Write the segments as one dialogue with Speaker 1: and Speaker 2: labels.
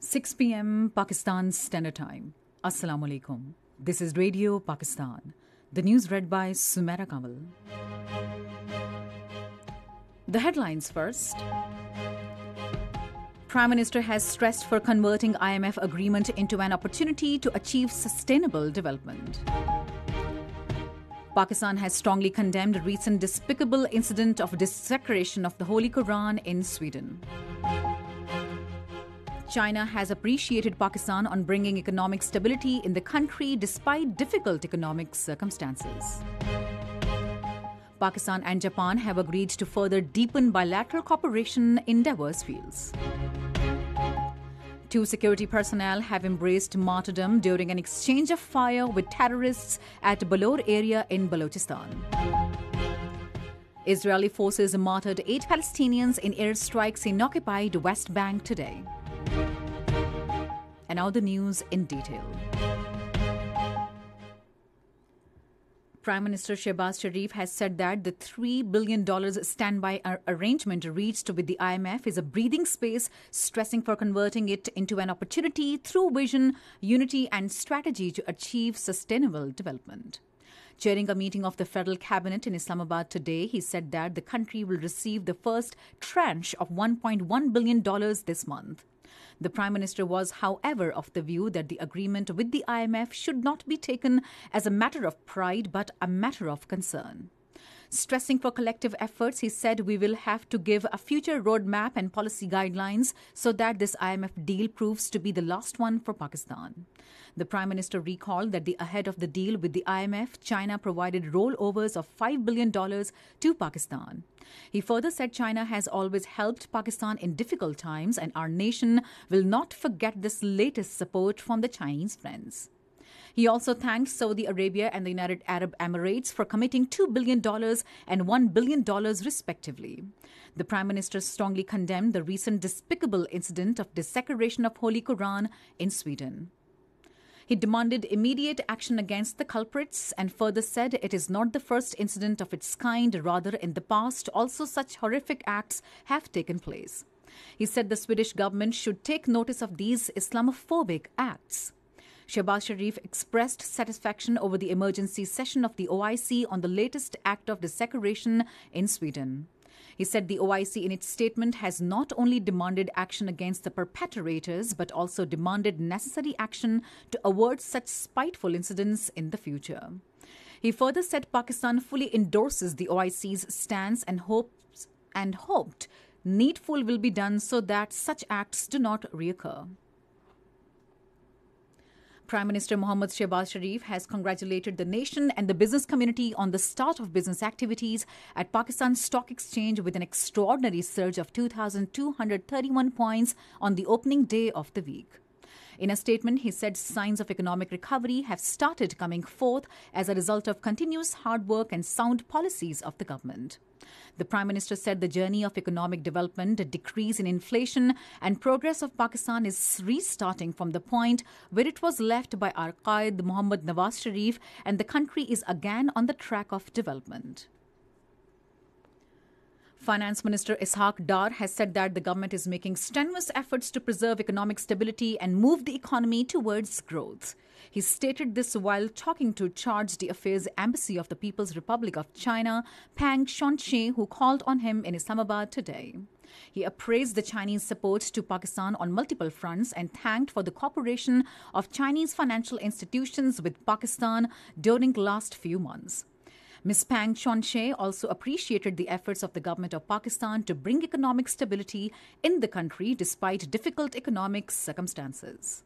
Speaker 1: 6 p.m. Pakistan Standard Time. Assalamu alaikum. This is Radio Pakistan. The news read by Sumaira Kamal. The headlines first. Prime Minister has stressed for converting IMF agreement into an opportunity to achieve sustainable development. Pakistan has strongly condemned recent despicable incident of desecration of the Holy Quran in Sweden. China has appreciated Pakistan on bringing economic stability in the country despite difficult economic circumstances. Pakistan and Japan have agreed to further deepen bilateral cooperation in diverse fields. 2 security personnel have embraced martyrdom during an exchange of fire with terrorists at Balor area in Balochistan. Israeli forces martyred 8 Palestinians in airstrikes in occupied West Bank today. And now the news in detail. Prime Minister Shehbaz Sharif has said that the $3 billion standby arrangement reached with the IMF is a breathing space, stressing for converting it into an opportunity through vision, unity and strategy to achieve sustainable development. Chairing a meeting of the Federal Cabinet in Islamabad today, he said that the country will receive the first tranche of $1.1 billion this month. The Prime Minister was, however, of the view that the agreement with the IMF should not be taken as a matter of pride but a matter of concern. Stressing for collective efforts, he said we will have to give a future roadmap and policy guidelines so that this IMF deal proves to be the last one for Pakistan. The Prime Minister recalled that ahead of the deal with the IMF, China provided rollovers of $5 billion to Pakistan. He further said China has always helped Pakistan in difficult times and our nation will not forget this latest support from the Chinese friends. He also thanked Saudi Arabia and the United Arab Emirates for committing $2 billion and $1 billion respectively. The Prime Minister strongly condemned the recent despicable incident of desecration of Holy Quran in Sweden. He demanded immediate action against the culprits and further said it is not the first incident of its kind, rather in the past also such horrific acts have taken place. He said the Swedish government should take notice of these Islamophobic acts. Shehbaz Sharif expressed satisfaction over the emergency session of the OIC on the latest act of desecration in Sweden. He said the OIC in its statement has not only demanded action against the perpetrators but also demanded necessary action to avert such spiteful incidents in the future. He further said Pakistan fully endorses the OIC's stance and hoped needful will be done so that such acts do not reoccur. Prime Minister Mohammad Shehbaz Sharif has congratulated the nation and the business community on the start of business activities at Pakistan Stock Exchange with an extraordinary surge of 2,231 points on the opening day of the week. In a statement, he said signs of economic recovery have started coming forth as a result of continuous hard work and sound policies of the government. The Prime Minister said the journey of economic development, a decrease in inflation and progress of Pakistan is restarting from the point where it was left by our Qaid Mohammad Nawaz Sharif, and the country is again on the track of development. Finance Minister Ishaq Dar has said that the government is making strenuous efforts to preserve economic stability and move the economy towards growth. He stated this while talking to Charge d'Affaires Embassy of the People's Republic of China, Pang Xuanqi, who called on him in Islamabad today. He appraised the Chinese support to Pakistan on multiple fronts and thanked for the cooperation of Chinese financial institutions with Pakistan during the last few months. Ms. Pang Xuanqi also appreciated the efforts of the government of Pakistan to bring economic stability in the country despite difficult economic circumstances.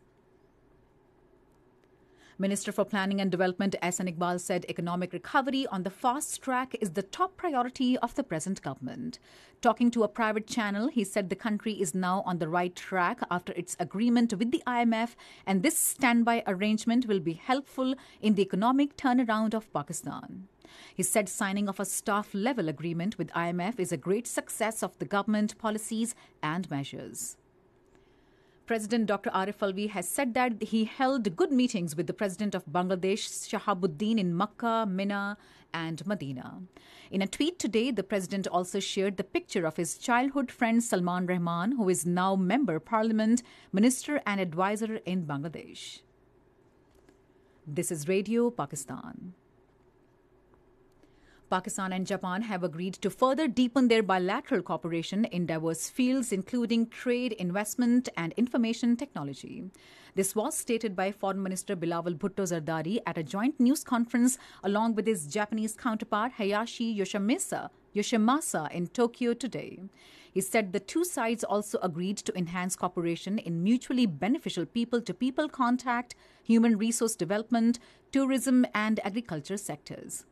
Speaker 1: Minister for Planning and Development Ahsan Iqbal said economic recovery on the fast track is the top priority of the present government. Talking to a private channel, he said the country is now on the right track after its agreement with the IMF, and this standby arrangement will be helpful in the economic turnaround of Pakistan. He said signing of a staff-level agreement with IMF is a great success of the government policies and measures. President Dr. Arif Alvi has said that he held good meetings with the President of Bangladesh, Shahabuddin, in Makkah, Mina, and Medina. In a tweet today, the President also shared the picture of his childhood friend Salman Rahman, who is now Member Parliament, Minister and Advisor in Bangladesh. This is Radio Pakistan. Pakistan and Japan have agreed to further deepen their bilateral cooperation in diverse fields, including trade, investment, and information technology. This was stated by Foreign Minister Bilawal Bhutto Zardari at a joint news conference along with his Japanese counterpart Hayashi Yoshimasa in Tokyo today. He said the two sides also agreed to enhance cooperation in mutually beneficial people-to-people contact, human resource development, tourism, and agriculture sectors.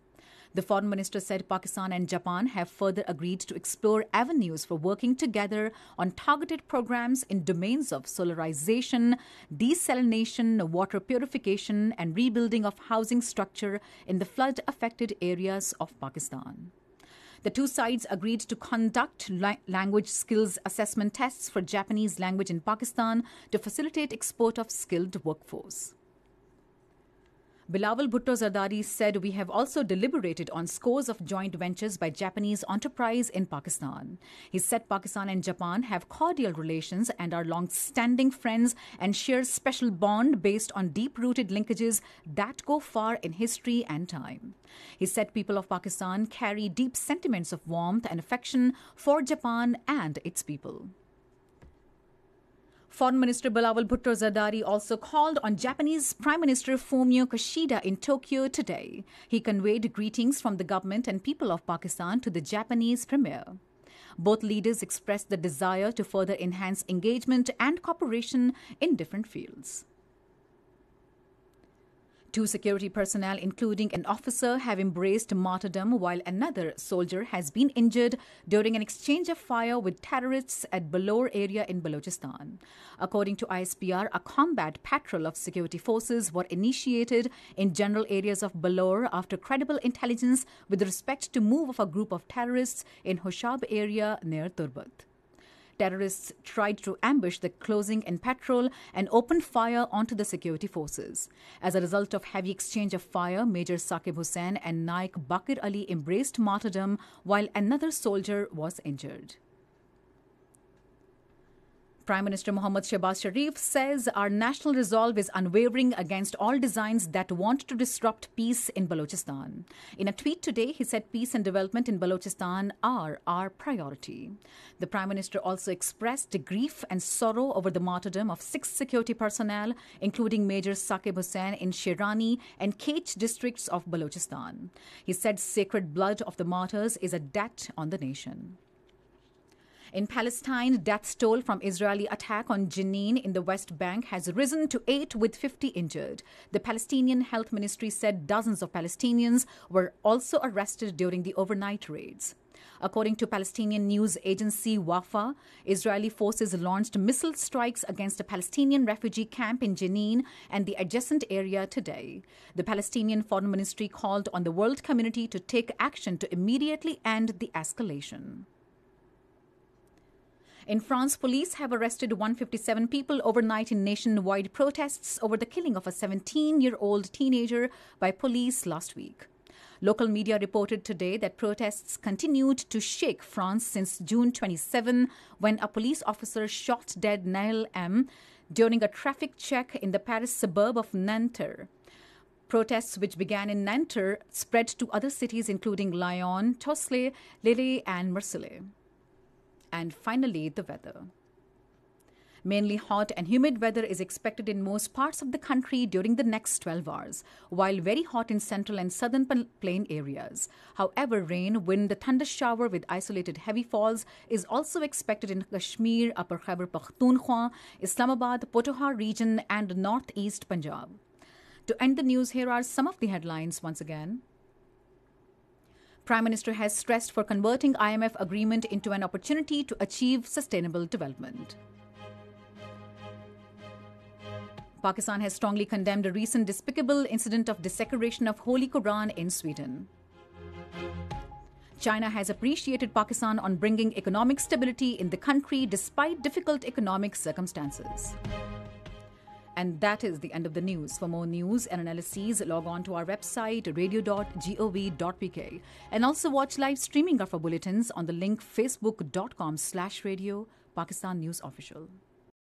Speaker 1: The foreign minister said Pakistan and Japan have further agreed to explore avenues for working together on targeted programs in domains of solarization, desalination, water purification, and rebuilding of housing structure in the flood-affected areas of Pakistan. The two sides agreed to conduct language skills assessment tests for Japanese language in Pakistan to facilitate export of skilled workforce. Bilawal Bhutto Zardari said we have also deliberated on scores of joint ventures by Japanese enterprise in Pakistan. He said Pakistan and Japan have cordial relations and are long-standing friends and share special bond based on deep-rooted linkages that go far in history and time. He said people of Pakistan carry deep sentiments of warmth and affection for Japan and its people. Foreign Minister Bilawal Bhutto Zardari also called on Japanese Prime Minister Fumio Kishida in Tokyo today. He conveyed greetings from the government and people of Pakistan to the Japanese premier. Both leaders expressed the desire to further enhance engagement and cooperation in different fields. Two security personnel, including an officer, have embraced martyrdom while another soldier has been injured during an exchange of fire with terrorists at Balor area in Balochistan. According to ISPR, a combat patrol of security forces were initiated in general areas of Balor after credible intelligence with respect to move of a group of terrorists in Hoshab area near Turbat. Terrorists tried to ambush the closing in patrol and opened fire onto the security forces. As a result of heavy exchange of fire, Major Saqib Hussain and Naik Bakir Ali embraced martyrdom while another soldier was injured. Prime Minister Mohammad Shehbaz Sharif says our national resolve is unwavering against all designs that want to disrupt peace in Balochistan. In a tweet today, he said peace and development in Balochistan are our priority. The Prime Minister also expressed grief and sorrow over the martyrdom of 6 security personnel, including Major Saqib Hussain in Sherani and Kech districts of Balochistan. He said sacred blood of the martyrs is a debt on the nation. In Palestine, death toll from Israeli attack on Jenin in the West Bank has risen to 8 with 50 injured. The Palestinian Health Ministry said dozens of Palestinians were also arrested during the overnight raids. According to Palestinian news agency Wafa, Israeli forces launched missile strikes against a Palestinian refugee camp in Jenin and the adjacent area today. The Palestinian Foreign Ministry called on the world community to take action to immediately end the escalation. In France, police have arrested 157 people overnight in nationwide protests over the killing of a 17-year-old teenager by police last week. Local media reported today that protests continued to shake France since June 27, when a police officer shot dead Nail M during a traffic check in the Paris suburb of Nanterre. Protests, which began in Nanterre, spread to other cities including Lyon, Tosley, Lille, and Marseille. And finally, the weather. Mainly hot and humid weather is expected in most parts of the country during the next 12 hours, while very hot in central and southern plain areas. However, rain, wind, thunder shower with isolated heavy falls is also expected in Kashmir, Upper Khyber Pakhtunkhwa, Islamabad, Pothohar region, and northeast Punjab. To end the news, here are some of the headlines once again. Prime Minister has stressed for converting IMF agreement into an opportunity to achieve sustainable development. Pakistan has strongly condemned a recent despicable incident of desecration of Holy Quran in Sweden. China has appreciated Pakistan on bringing economic stability in the country despite difficult economic circumstances. And that is the end of the news. For more news and analyses, log on to our website, radio.gov.pk. And also watch live streaming of our bulletins on the link facebook.com/radio Pakistan News Official.